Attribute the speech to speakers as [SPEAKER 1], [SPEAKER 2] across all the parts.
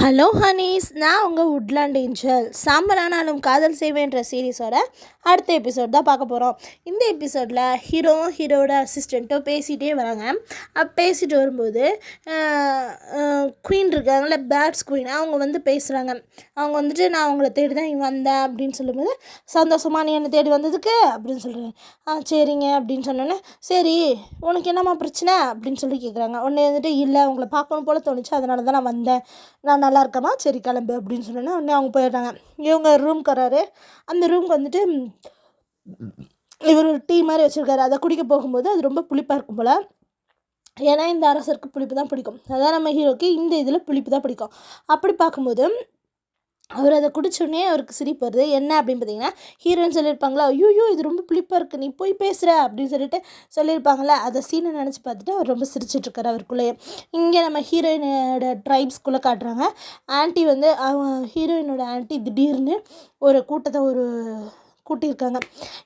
[SPEAKER 1] Hello Honey's, நான் உங்கள் வுட்லாண்ட் angel. சாம்பலானாலும் காதல் செய்வேன்ற சீரீஸோட அடுத்த எபிசோட் தான் பார்க்க போகிறோம். இந்த எபிசோடில் ஹீரோட அசிஸ்டண்ட்டும் பேசிகிட்டே வராங்க. பேசிட்டு வரும்போது குயின் இருக்காங்கள்ல, பேட்ஸ் குயின், அவங்க வந்து பேசுகிறாங்க. அவங்க வந்துட்டு நான் அவங்கள தேடி தான் வந்தேன் அப்படின்னு சொல்லும்போது, சந்தோஷமாக நீ என்னை தேடி வந்ததுக்கு அப்படின்னு சொல்கிறேன். சரிங்க அப்படின்னு சொன்னோன்னே, சரி உனக்கு என்னம்மா பிரச்சனை அப்படின்னு சொல்லி கேட்குறாங்க. உடனே வந்துட்டு இல்லை உங்களை பார்க்கணும் போல் தோணுச்சு, அதனால தான் நான் வந்தேன், நான் நல்லா இருக்கேம்மா, சரி கிளம்பு அப்படின்னு சொன்னோன்னே உடனே அவங்க போயிடுறாங்க. இவங்க ரூம்க்கு வராரு. அந்த ரூம்க்கு வந்துட்டு இவர் ஒரு டீ மாதிரி வச்சுருக்காரு. அதை குடிக்க போகும்போது அது ரொம்ப புளிப்பாக இருக்கும் போல். ஏன்னா இந்த அரசருக்கு புளிப்பு தான் பிடிக்கும். அதான் நம்ம ஹீரோக்கு இந்த இதில் புளிப்பு தான் பிடிக்கும். அப்படி பார்க்கும்போது அவர் அதை குடிச்சோடனே அவருக்கு சிரிப்பு வருது. என்ன அப்படின்னு பார்த்தீங்கன்னா, ஹீரோயின் சொல்லியிருப்பாங்களா, ஐயோ இது ரொம்ப புளிப்பாக இருக்குது, நீ போய் பேசுகிற அப்படின்னு சொல்லிட்டு சொல்லியிருப்பாங்களே, அதை சீனை நினச்சி பார்த்துட்டு அவர் ரொம்ப சிரிச்சிட்ருக்காரு அவருக்குள்ளேயே. இங்கே நம்ம ஹீரோயினோட ட்ரைப்ஸ்குள்ளே காட்டுறாங்க. ஆன்ட்டி வந்து ஹீரோயினோட ஆன்ட்டி திடீர்னு ஒரு கூட்டத்தை கூட்டியிருக்காங்க.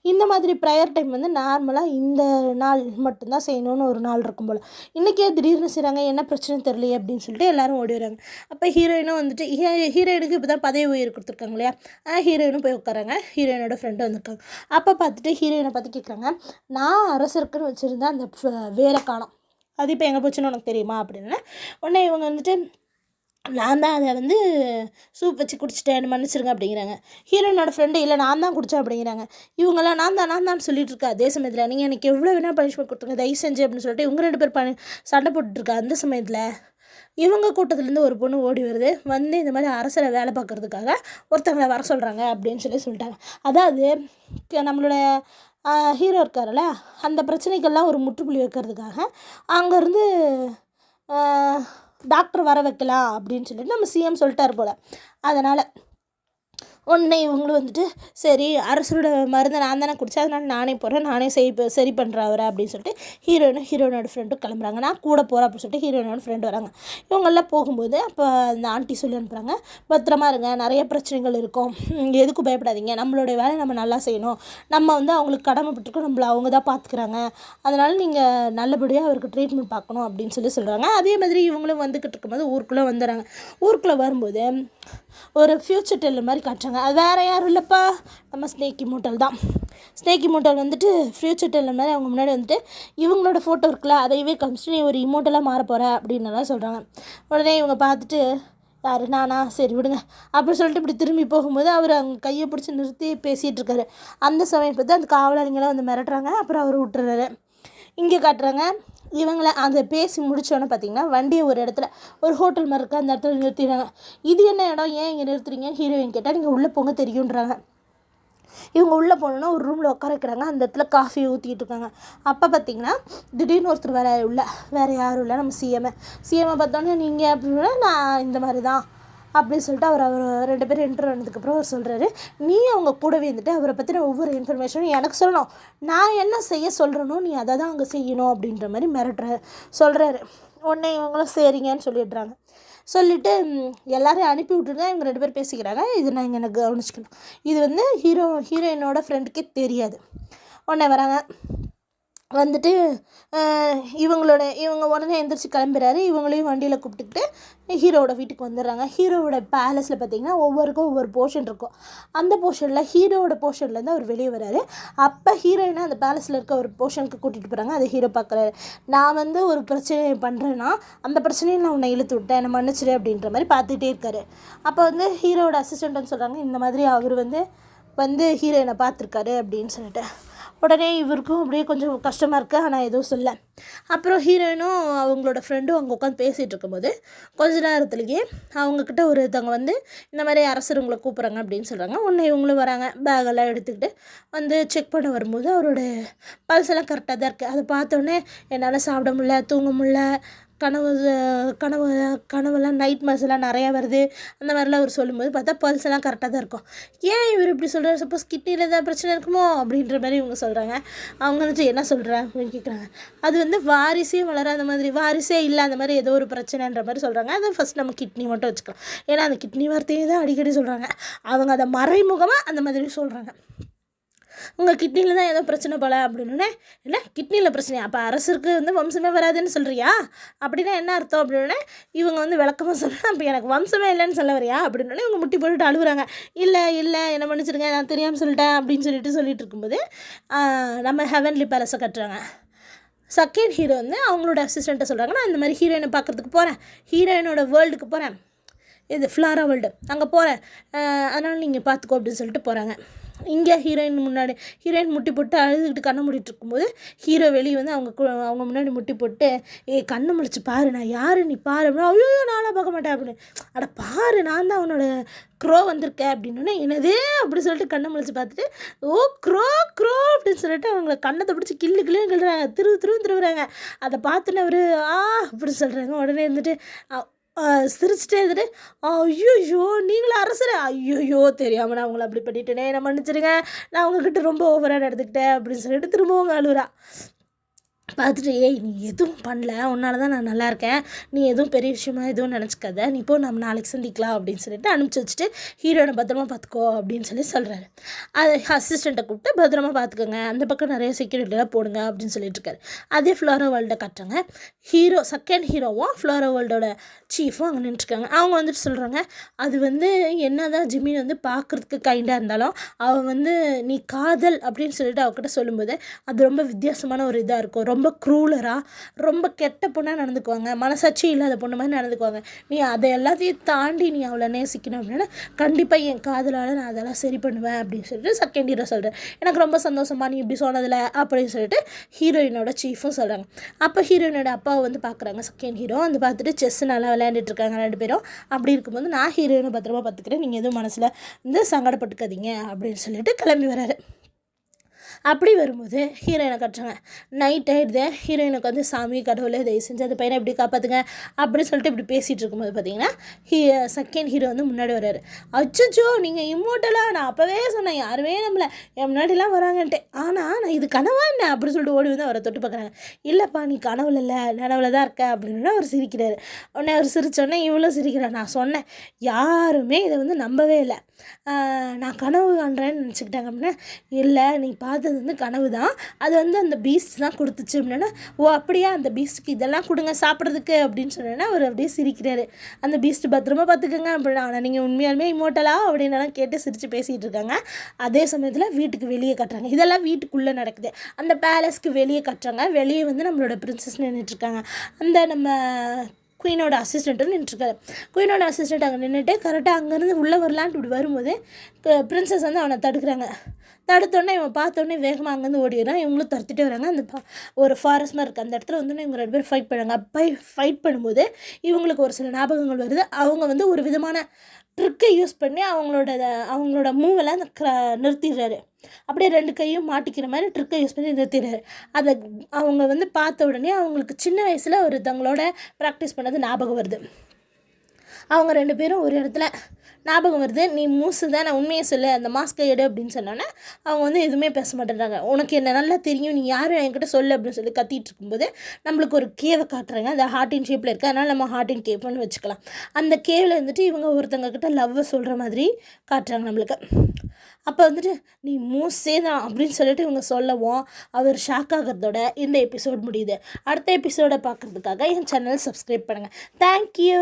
[SPEAKER 1] இந்த மாதிரி ப்ரேயர் டைம் வந்து நார்மலாக இந்த நாள் மட்டும்தான் செய்யணும்னு ஒரு நாள் இருக்கும் போல். இன்றைக்கே திடீர்னு செய்கிறாங்க, என்ன பிரச்சனை தெரியலையே அப்படின்னு சொல்லிட்டு எல்லோரும் ஓடி வராங்க. அப்போ ஹீரோயினும் வந்துட்டு ஹீரோயினுக்கு இப்போ தான் பதவி உயர் கொடுத்துருக்காங்க இல்லையா, ஹீரோயினும் போய் உட்காராங்க. ஹீரோயினோட ஃப்ரெண்டு வந்திருக்காங்க. அப்போ பார்த்துட்டு ஹீரோயினை பார்த்து கேட்குறாங்க, நான் அரசருக்குன்னு வச்சுருந்தேன் அந்த வேலை காணோம், அது இப்போ எங்கே போச்சுன்னு உனக்கு தெரியுமா அப்படின்னு. உடனே இவங்க வந்துட்டு நான் தான் அதை வந்து சூப் வச்சு குடிச்சிட்டேன், மன்னிச்சிருங்க அப்படிங்கிறாங்க. ஹீரோயினோட ஃப்ரெண்டு இல்லை நான் தான் குடித்தேன் அப்படிங்கிறாங்க. இவங்களாம் நான் தான் சொல்லிட்டு இருக்கா. அதே சமயத்தில் நீங்கள் எனக்கு எவ்வளோ வேணால் பனிஷ்மெண்ட் கொடுத்துருங்க, தயவு செஞ்சு அப்படின்னு சொல்லிட்டு இவங்க 2 பேர் சண்டை போட்டுட்ருக்கா. அந்த சமயத்தில் இவங்க கூட்டத்துலேருந்து ஒரு பொண்ணு ஓடி வருது. வந்து இந்த மாதிரி அரசரை வேலை பார்க்குறதுக்காக ஒருத்தவங்களை வர சொல்கிறாங்க அப்படின்னு சொல்லிட்டாங்க. அதாவது நம்மளோட ஹீரோ இருக்கார்ல, அந்த பிரச்சனைக்கெல்லாம் ஒரு முற்றுப்புள்ளி வைக்கிறதுக்காக அங்கேருந்து டாக்டர் வர வைக்கலாம் அப்படின்னு சொல்லிட்டு நம்ம சிஎம் சொல்லிட்டார் போல். அதனால் உடனே இவங்களும் வந்துட்டு சரி அரசரோட மருந்தை நான் தானே குடித்தேன், அதனால் நானே போகிறேன், நானே சரி பண்ணுறேன் அவரை அப்படின்னு சொல்லிட்டு ஹீரோயினோட ஃப்ரெண்டும் கிளம்புறாங்க. நான் கூட போகிறேன் அப்படின்னு சொல்லிட்டு ஹீரோயினோட ஃப்ரெண்டு வராங்க. இவங்கெல்லாம் போகும்போது அப்போ அந்த ஆண்டி சொல்லி அனுப்புகிறாங்க, பத்திரமா இருங்க, நிறைய பிரச்சனைகள் இருக்கும், எதுக்கும் பயப்படாதீங்க, நம்மளுடைய வேலையை நம்ம நல்லா செய்யணும், நம்ம வந்து அவங்களுக்கு கடமைப்பட்டிருக்கோம், நம்மளை அவங்க தான் பார்த்துக்கிறாங்க, அதனால் நீங்கள் நல்லபடியாக அவருக்கு ட்ரீட்மெண்ட் பார்க்கணும் அப்படின்னு சொல்கிறாங்க. அதே மாதிரி இவங்களும் வந்துக்கிட்டு இருக்கும்போது ஊருக்குள்ளே வந்துடுறாங்க. ஊருக்குள்ளே வரும்போது ஒரு ஃப்யூச்சர் டெல்லர் மாதிரி காட்டுறாங்க. அது வேறு யாரும் இல்லைப்பா, நம்ம ஸ்னேக் இம்மோர்ட்டல் தான். ஸ்னேக் இம்மோர்ட்டல் வந்துட்டு ஃப்யூச்சர் டெல்லர் மாதிரி அவங்க முன்னாடி வந்துட்டு இவங்களோட ஃபோட்டோ இருக்குல்ல, அதையவே காமிச்சிட்டு நீ ஒரு இம்மோர்ட்டலாக மாற போகிற அப்படின்னுலாம் சொல்கிறாங்க. உடனே இவங்க பார்த்துட்டு யார் நானா, சரி விடுங்க அப்படின்னு சொல்லிட்டு இப்படி திரும்பி போகும்போது அவர் அவங்க கையை பிடிச்சி நிறுத்தி பேசிகிட்டு இருக்காரு. அந்த சமயம் பார்த்து அந்த காவலாளிங்களாம் வந்து மிரட்டுறாங்க. அப்புறம் அவர் விட்டுறாரு. இங்கே காட்டுறாங்க இவங்கள அந்த பேசி முடித்தோன்னே பார்த்திங்கன்னா வண்டியை ஒரு இடத்துல ஒரு ஹோட்டல் மாதிரி இருக்குது, அந்த இடத்துல நிறுத்திடுறாங்க. இது என்ன இடம், ஏன் இங்கே நிறுத்துறீங்கன்னு ஹீரோயின் கேட்டால் நீங்கள் உள்ளே போங்க தெரியுன்றாங்க. இவங்க உள்ளே போனோன்னா ஒரு ரூமில் உட்கார வைக்கிறாங்க. அந்த இடத்துல காஃபி ஊற்றிக்கிட்டு இருக்காங்க. அப்போ பார்த்திங்கன்னா திடீர்னு ஒருத்தர் வேறு யாரும் இல்லை, நம்ம சிஎம்மை பார்த்தோன்னே நீங்கள் அப்படின்னா நான் இந்த மாதிரி தான் அப்படின்னு சொல்லிட்டு அவர் 2 பேரும் என்ட்ரு ஆனதுக்கப்புறம் அவர் சொல்கிறாரு, நீ அவங்க கூடவே இருந்துட்டு அவரை பற்றின ஒவ்வொரு இன்ஃபர்மேஷனும் எனக்கு சொல்லணும், நான் என்ன செய்ய சொல்கிறனோ நீ அதை தான் அங்கே செய்யணும் அப்படின்ற மாதிரி சொல்கிறாரு. உடனே இவங்களும் சரிங்கன்னு சொல்லிடுறாங்க. சொல்லிவிட்டு எல்லோரையும் அனுப்பி விட்டுட்டு இவங்க 2 பேர் பேசிக்கிறாங்க. இது நான் எனக்கு கவனிச்சிக்கணும். இது வந்து ஹீரோயினோட ஃப்ரெண்டுக்கே தெரியாது. உடனே வராங்க. வந்துட்டு இவங்க உடனே எந்திரிச்சு கிளம்புறாரு. இவங்களையும் வண்டியில் கூப்பிட்டுக்கிட்டு ஹீரோவோட வீட்டுக்கு வந்துடுறாங்க. ஹீரோவோட பேலஸில் பார்த்திங்கன்னா ஒவ்வொருக்கும் ஒவ்வொரு போர்ஷன் இருக்கும். அந்த போர்ஷனில் ஹீரோவோட போர்ஷன்லேருந்து அவர் வெளியே வராரு. அப்போ ஹீரோயினை அந்த பேலஸில் இருக்க ஒரு போர்ஷனுக்கு கூட்டிகிட்டு போகிறாங்க. அதை ஹீரோ பார்க்குறாரு. நான் வந்து ஒரு பிரச்சனையை பண்ணுறேன்னா அந்த பிரச்சனையை நான் உன்னை இழுத்து விட்டேன், என்னை மன்னிச்சிடு அப்படின்ற மாதிரி பார்த்துட்டே இருக்காரு. அப்போ வந்து ஹீரோவோட அசிஸ்டண்ட்னு சொல்கிறாங்க, இந்த மாதிரி அவர் வந்து ஹீரோயினை பார்த்துருக்காரு அப்படின்னு சொல்லிட்டு. உடனே இவருக்கும் அப்படியே கொஞ்சம் கஷ்டமாக இருக்குது, ஆனால் எதுவும் சொல்ல. அப்புறம் ஹீரோயினும் அவங்களோட ஃப்ரெண்டும் அங்கே உட்காந்து பேசிகிட்டு இருக்கும்போது கொஞ்ச நேரத்துலேயே அவங்கக்கிட்ட ஒருத்தவங்க வந்து இந்த மாதிரி அரசர் உங்களை கூப்பிட்றாங்க அப்படின்னு சொல்கிறாங்க. உடனே இவங்களும் வராங்க. பேகெல்லாம் எடுத்துக்கிட்டு வந்து செக் பண்ண வரும்போது அவரோட பல்ஸ் எல்லாம் கரெக்டாக தான் இருக்குது. அதை பார்த்தோன்னே என்னால் சாப்பிட முடியல, தூங்க முடியல, கனவெல்லாம் நைட் மஸ்லாம் நிறையா வருது, அந்த மாதிரிலாம் அவர் சொல்லும்போது பார்த்தா பல்ஸ் எல்லாம் கரெக்டாக தான் இருக்கும். ஏன் இவர் இப்படி சொல்கிறார், சப்போஸ் கிட்னியில் ஏதாவது பிரச்சனை இருக்குமோ அப்படின்ற மாதிரி இவங்க சொல்கிறாங்க. அவங்க வந்துட்டு என்ன சொல்கிறேன் அப்படின்னு கேட்குறாங்க. அது வந்து வாரிசே வளராத மாதிரி, வாரிசே இல்லை அந்த மாதிரி ஏதோ ஒரு பிரச்சனைன்ற மாதிரி சொல்கிறாங்க. அதை ஃபஸ்ட் நம்ம கிட்னி மட்டும் வச்சுக்கலாம். ஏன்னா அந்த கிட்னி வார்த்தையே தான் அடிக்கடி சொல்கிறாங்க. அவங்க அதை மறைமுகமாக அந்த மாதிரி சொல்கிறாங்க. உங்கள் கிட்னியில் தான் ஏதோ பிரச்சனை போல அப்படின்னே. இல்லை கிட்னியில் பிரச்சனையா? அப்போ அரசருக்கு வந்து வம்சமே வராதுன்னு சொல்கிறியா? அப்படின்னா என்ன அர்த்தம் அப்படின்னே. இவங்க வந்து விளக்கமாக சொல்கிறேன், அப்போ எனக்கு வம்சமே இல்லைன்னு சொல்ல வரியா அப்படின்னே. இவங்க முட்டி போட்டுட்டு அழுகுறாங்க. இல்லை என்ன மன்னிச்சிருங்க, நான் தெரியாமல் சொல்லிட்டேன் அப்படின்னு சொல்லிட்டு இருக்கும்போது நம்ம ஹெவன்லி பேலஸை கட்டுறாங்க. செகண்ட் ஹீரோ வந்து அவங்களோட அசிஸ்டண்ட்டை சொல்கிறாங்க, நான் இந்த மாதிரி ஹீரோயினை பார்க்குறதுக்கு போகிறேன், ஹீரோயினோட வேர்ல்டுக்கு போகிறேன், இது ஃப்ளாரா வேர்ல்டு, அங்கே போகிறேன், அதனால் நீங்கள் பார்த்துக்கோ அப்படின்னு சொல்லிட்டு போகிறாங்க. இங்கே ஹீரோயின் முட்டி போட்டு அழுதுகிட்டு கண்ணை மூடிட்டு இருக்கும்போது ஹீரோ வெளியே வந்து அவங்க முன்னாடி முட்டி போட்டு, கண்ணை முழிச்சு பாரு, நான் யார் நீ பாரு அப்படின்னா. ஐயோ நானாக பார்க்க மாட்டேன் அப்படின்னு. அட பாரு, நான் தான் அவனோட க்ரோ வந்திருக்கேன் அப்படின்னோடனே, என்னதே அப்படி சொல்லிட்டு கண்ணை முழிச்சு பார்த்துட்டு, ஓ க்ரோ அப்படின்னு சொல்லிட்டு அவங்கள கண்ணத்தை பிடிச்சி கிள்ளுன்னு கிள்ளுறாங்க, திருவுறாங்க. அதை பார்த்துன்னு அவர் அப்படின்னு சொல்கிறாங்க. உடனே இருந்துட்டு சிரிச்சிட்டே இருந்துட்டு, ஐயோ நீங்களும் அரசரை, ஐயோ தெரியாமல் நான் அவங்கள அப்படி பண்ணிட்டேனே, நான் மன்னிச்சிடுங்க, நான் அவங்கக்கிட்ட ரொம்ப ஓவராக நடந்துக்கிட்டேன் அப்படின்னு சொல்லிட்டு திரும்பவும் அழுகுறா. பார்த்துட்டு, ஏய் நீ எதுவும் பண்ணல, உன்னால தான் நான் நல்லா இருக்கேன், நீ எதுவும் பெரிய விஷயமா எதுவும் நினச்சிக்காத, நீ இப்போ நம்ம நாளைக்கு சந்திக்கலாம் அப்படின்னு சொல்லிட்டு அனுப்பிச்சி வச்சுட்டு ஹீரோனை பத்திரமா பார்த்துக்கோ அப்படின்னு சொல்கிறாரு. அது அசிஸ்டண்ட்டை கூப்பிட்டு பத்திரமா பார்த்துக்கோங்க, அந்த பக்கம் நிறைய செக்யூரிட்டிலாம் போடுங்க அப்படின்னு சொல்லிட்டு இருக்காரு. அதே ஃப்ளோரா வேர்ல்டை கட்டுறாங்க. செகண்ட் ஹீரோவும் ஃப்ளோரா வேர்ல்டோட சீஃபும் அங்கே நின்றுட்டுருக்காங்க. அவங்க வந்துட்டு சொல்கிறாங்க, அது வந்து என்ன தான் ஜிம்மி வந்து பார்க்குறதுக்கு கைண்டாக இருந்தாலும் அவள் வந்து நீ காதல் அப்படின்னு சொல்லிட்டு அவகிட்ட சொல்லும்போது அது ரொம்ப வித்தியாசமான ஒரு இதாக இருக்கும், ரொம்ப க்ரூலராக ரொம்ப கெட்ட பொண்ணாக நடந்துக்குவாங்க, மனசாட்சி இல்லாத பொண்ணு மாதிரி நடந்துக்குவாங்க. நீ அதை எல்லாத்தையும் தாண்டி நீ அவளை நேசிக்கணும் அப்படின்னா கண்டிப்பாக என் காதலால் நான் அதெல்லாம் சரி பண்ணுவேன் அப்படின்னு சொல்லிட்டு செகண்ட் ஹீரோ சொல்கிறேன். எனக்கு ரொம்ப சந்தோஷமா நீ இப்படி சொன்னதில்ல அப்படின்னு சொல்லிட்டு ஹீரோயினோட சீஃபும் சொல்கிறாங்க. அப்போ ஹீரோயினோட அப்பாவை வந்து பார்க்குறாங்க செகண்ட் ஹீரோ. வந்து பார்த்துட்டு செஸ் நல்லா விளையாண்டுட்டு இருக்காங்க ரெண்டு பேரும். அப்படி இருக்கும்போது நான் ஹீரோயினை பத்திரமா பார்த்துக்கிறேன், நீங்கள் எதுவும் மனசில் வந்து சங்கடப்பட்டுக்காதீங்க அப்படின்னு சொல்லிட்டு கிளம்பி வராரு. அப்படி வரும்போது ஹீரோயினை கட்டுறாங்க. நைட் ஆகிடுது. ஹீரோயினுக்கு வந்து சாமி கடவுளை தயவு செஞ்சு அந்த பையனை எப்படி காப்பாற்றுங்க அப்படின்னு சொல்லிட்டு இப்படி பேசிகிட்டு இருக்கும்போது பார்த்தீங்கன்னா செகண்ட் ஹீரோ வந்து முன்னாடி வர்றாரு. அச்சோ நீங்கள் இம்மோட்டலாக, நான் அப்போவே சொன்னேன் யாருமே நம்மளை என் முன்னாடிலாம் வராங்கன்ட்டு, ஆனால் நான் இது கனவா என்ன அப்படின்னு சொல்லிட்டு ஓடி வந்து அவரை தொட்டு பார்க்குறாங்க. இல்லைப்பா நீ கனவுல இல்லை நனவுல தான் இருக்க அப்படின்னு அவர் சிரிக்கிறாரு. உடனே அவர் சிரித்தோடனே இவ்வளோ சிரிக்கிறார். நான் சொன்னேன் யாருமே இதை வந்து நம்பவே இல்லை, நான் கனவு காண்றேன்னு நினச்சிக்கிட்டாங்க அப்படின்னா. இல்லை நீ பார்த்தது வந்து கனவு தான், அது வந்து அந்த பீஸ்ட் தான் கொடுத்துச்சு அப்படின்னா. ஓ அப்படியா, அந்த பீஸ்ட்டுக்கு இதெல்லாம் கொடுங்க சாப்பிட்றதுக்கு அப்படின்னு சொன்னேன்னா அவர் அப்படியே சிரிக்கிறாரு. அந்த பீஸ்ட் பத்திரமா பார்த்துக்கோங்க அப்படின்னா. ஆனால் நீங்கள் உண்மையாலுமே இமோட்டலா அப்படின்னலாம் கேட்டு சிரித்து பேசிகிட்டு இருக்காங்க. அதே சமயத்தில் வீட்டுக்கு வெளியே கட்டுறாங்க. இதெல்லாம் வீட்டுக்குள்ளே நடக்குது. அந்த பேலஸ்க்கு வெளியே கட்டுறாங்க. வெளியே வந்து நம்மளோட பிரின்சஸ் நின்றுட்டுருக்காங்க. அந்த நம்ம குயினோட அசிஸ்டண்ட்டும் நின்றுருக்காரு. குயினோட அசிஸ்டண்ட் அங்கே நின்றுட்டு கரெக்டாக அங்கேருந்து உள்ளே வரலான்ட்டு இப்படி வரும்போது பிரின்சஸ் வந்து அவனை தடுக்கிறாங்க. தடுத்தோடனே இவன் பார்த்தோன்னே வேகமாக அங்கேருந்து ஓடிடுறான். இவங்களும் துரத்திட்டே வராங்க. அந்த ஒரு ஃபாரஸ்ட் மாதிரி இருக்குது, அந்த இடத்துல வந்து இவங்க ரெண்டு பேரும் ஃபைட் பண்ணுறாங்க. ஃபைட் பண்ணும்போது இவங்களுக்கு ஒரு சில ஞாபகங்கள் வருது. அவங்க வந்து ஒரு விதமான ட்ரிக்கை யூஸ் பண்ணி அவங்களோட மூவெல்லாம் நிறுத்திடுறாரு. அப்படியே ரெண்டு கையும் மாட்டிக்கிற மாதிரி ட்ரிக்கை யூஸ் பண்ணி நிறுத்திடுறாரு. அதை அவங்க வந்து பார்த்த உடனே அவங்களுக்கு சின்ன வயசில் ஒரு தங்களோட ப்ராக்டிஸ் பண்ணது ஞாபகம் வருது. அவங்க ரெண்டு பேரும் ஒரு இடத்துல ஞாபகம் வருது. நீ மூசு தான், நான் உண்மையை சொல்லு, அந்த மாஸ்கை எடு அப்படின்னு சொன்னோன்னே அவங்க வந்து எதுவுமே பேச மாட்டேறாங்க. உனக்கு என்ன நல்லா தெரியும், நீ யாரும் என்கிட்ட சொல்லு அப்படின்னு சொல்லி கத்திட்டு இருக்கும்போது நம்மளுக்கு ஒரு கேவை காட்டுறாங்க. அந்த ஹார்ட்டின் ஷேப்பில் இருக்குது, அதனால் நம்ம ஹார்ட்டின் கேவ்னு வச்சுக்கலாம். அந்த கேவில் வந்துட்டு இவங்க ஒருத்தவங்கக்கிட்ட லவ்வை சொல்கிற மாதிரி காட்டுறாங்க நம்மளுக்கு. அப்போ வந்துட்டு நீ மூசே தான் அப்படின்னு சொல்லிட்டு இவங்க சொல்லவும் அவர் ஷாக் ஆகிறதோட இந்த எபிசோட் முடியுது. அடுத்த எபிசோடை பார்க்குறதுக்காக என் சேனல் சப்ஸ்கிரைப் பண்ணுங்கள். தேங்க்யூ.